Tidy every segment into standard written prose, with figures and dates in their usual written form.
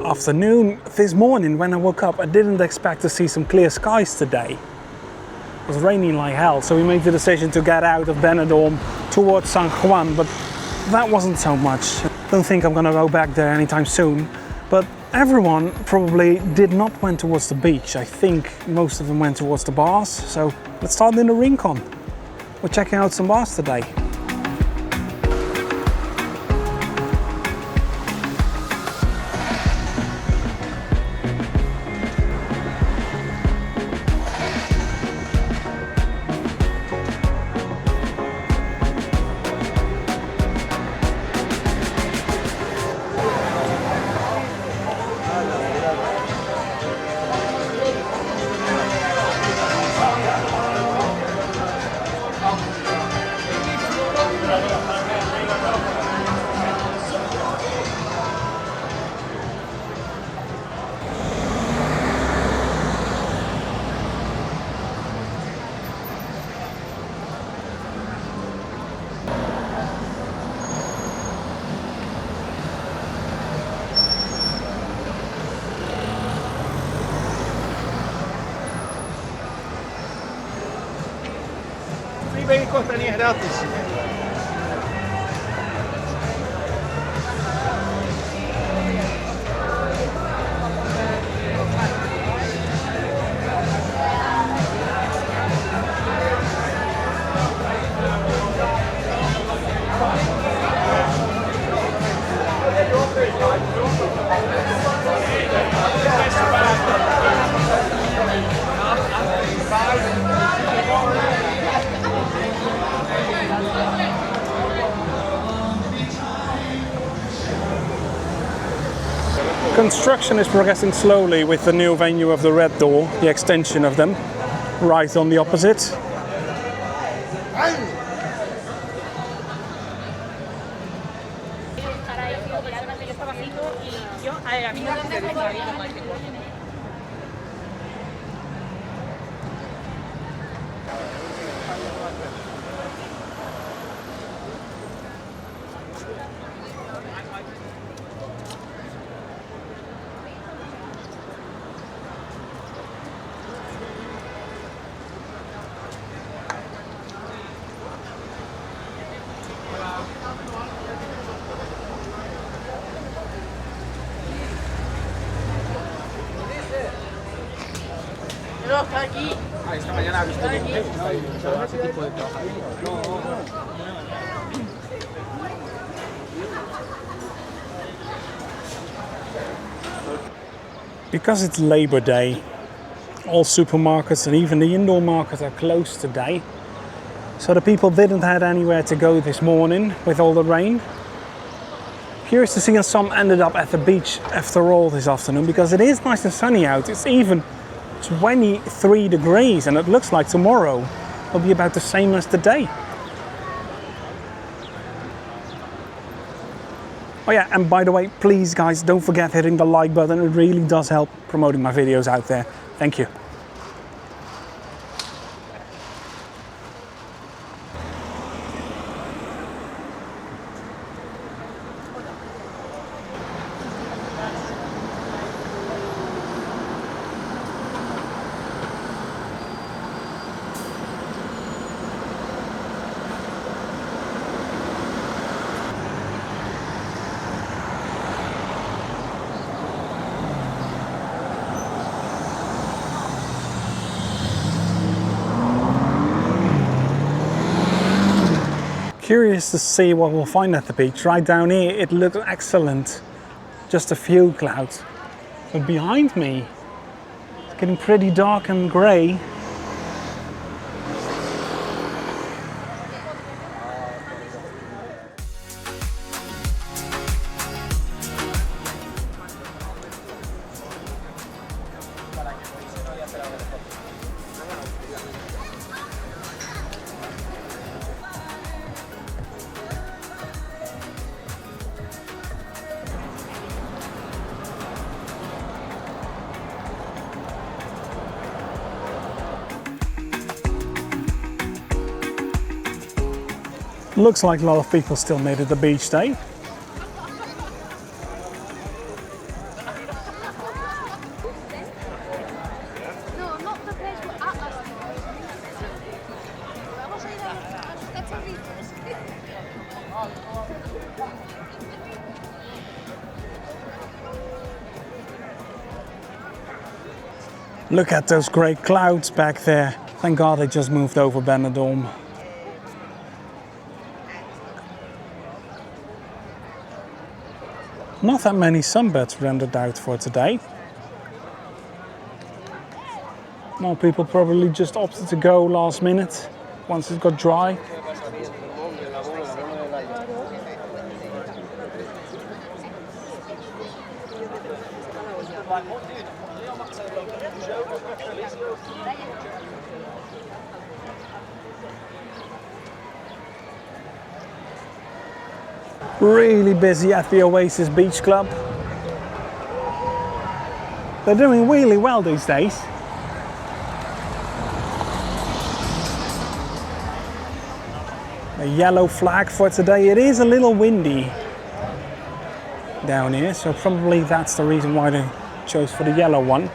afternoon. This morning when I woke up, I didn't expect to see some clear skies today. It was raining like hell, so we made the decision to get out of Benidorm towards San Juan, but that wasn't so much. Don't think I'm gonna go back there anytime soon, but everyone probably did not went towards the beach. I think most of them went towards the bars, so let's start in the Rincón. We're checking out some bars today. Ven y costanía gratis. Construction is progressing slowly with the new venue of the Red Door, the extension of them, right on the opposite. Está aquí. Esta mañana ha visto ese tipo de trabajo. Because it's Labor Day, all supermarkets and even the indoor markets are closed today. So the people didn't have anywhere to go this morning with all the rain. Curious to see if some ended up at the beach after all this afternoon, because it is nice and sunny out. It's even 23 degrees and it looks like tomorrow will be about the same as today. Oh yeah, and by the way, please guys, don't forget hitting the like button. It really does help promoting my videos out there. Thank you. Curious to see what we'll find at the beach. Right down here it looks excellent, just a few clouds, but behind me it's getting pretty dark and grey. Looks like a lot of people still made it the beach day. Look at those great clouds back there. Thank God they just moved over Benidorm. Not that many sunbeds rendered out for today. More people probably just opted to go last minute once it got dry. Really busy at the Oasis Beach Club. They're doing really well these days. A yellow flag for today. It is a little windy down here, so probably that's the reason why they chose for the yellow one.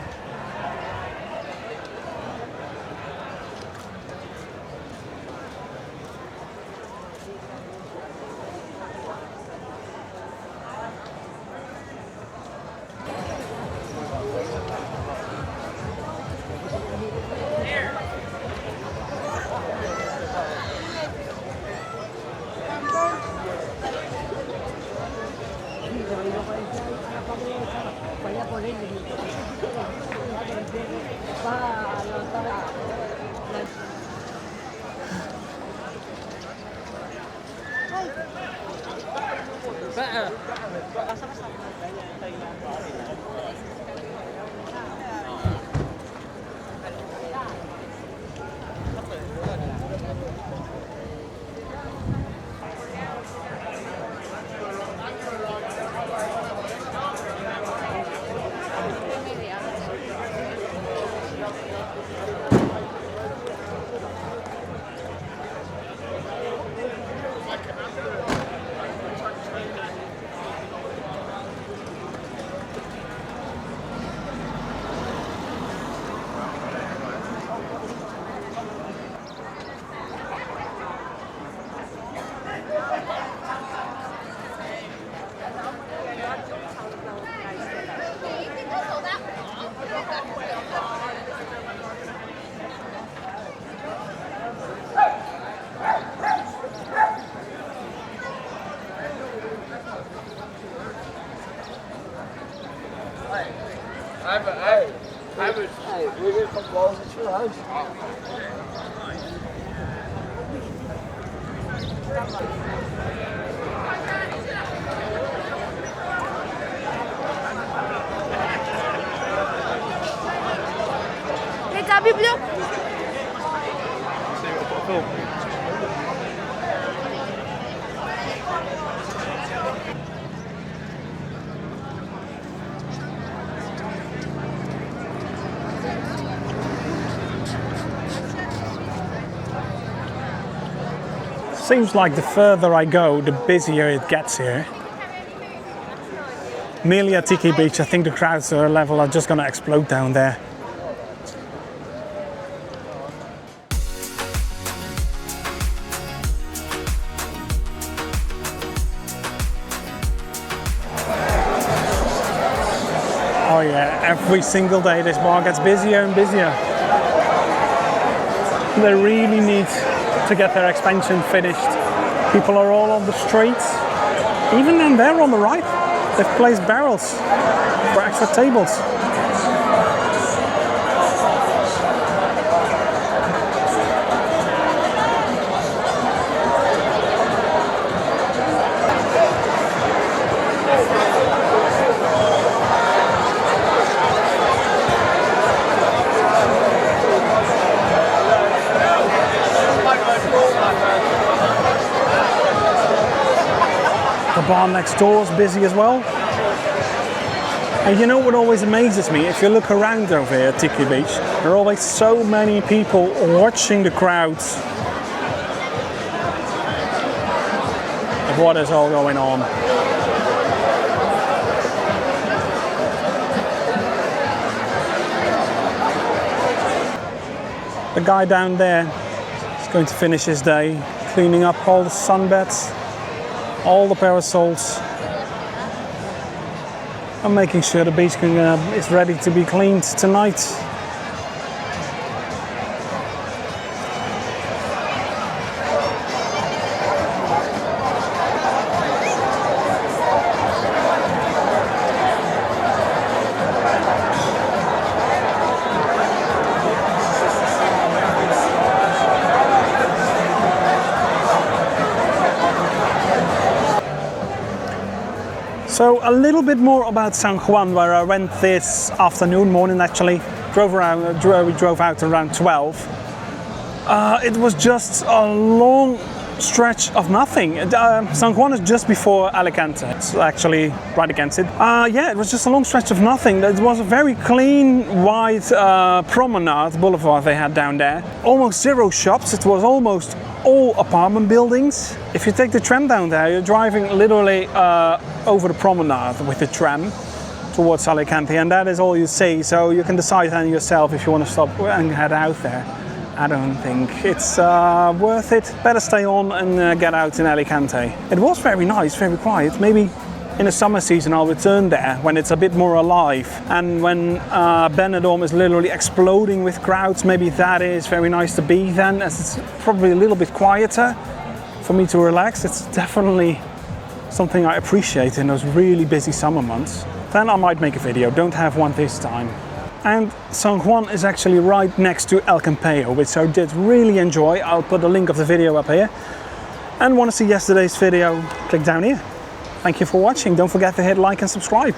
We're going from balls at your house. Hey, Tabi, blue. Seems like the further I go, the busier it gets here. Merely at Tiki Beach, I think the crowds level are just going to explode down there. Oh yeah, every single day this bar gets busier and busier. They really need to get their expansion finished. People are all on the streets. Even down there on the right, they've placed barrels for extra tables. The bar next door is busy as well. And you know what always amazes me? If you look around over here at Tiki Beach, there are always so many people watching the crowds of what is all going on. The guy down there is going to finish his day cleaning up all the sunbeds, all the parasols, and making sure the beach is ready to be cleaned tonight. a little bit more about San Juan, where I went this morning actually. We drove out around 12. It was just a long stretch of nothing. San Juan is just before Alicante. It's actually right against it. Yeah, it was just a long stretch of nothing. It was a very clean, wide promenade, boulevard they had down there. Almost zero shops. It was almost all apartment buildings. If you take the tram down there, you're driving literally over the promenade with the tram towards Alicante, and that is all you see. So you can decide then yourself if you want to stop and head out there. I don't think it's worth it. Better stay on and get out in Alicante. It was very nice, very quiet. Maybe in the summer season I'll return there when it's a bit more alive, and when Benidorm is literally exploding with crowds. Maybe that is very nice to be then, as it's probably a little bit quieter for me to relax. It's definitely something I appreciate in those really busy summer months. Then I might make a video. Don't have one this time. And San Juan is actually right next to El Campello, which I did really enjoy. I'll put a link of the video up here. And want to see yesterday's video, click down here. Thank you for watching. Don't forget to hit like and subscribe.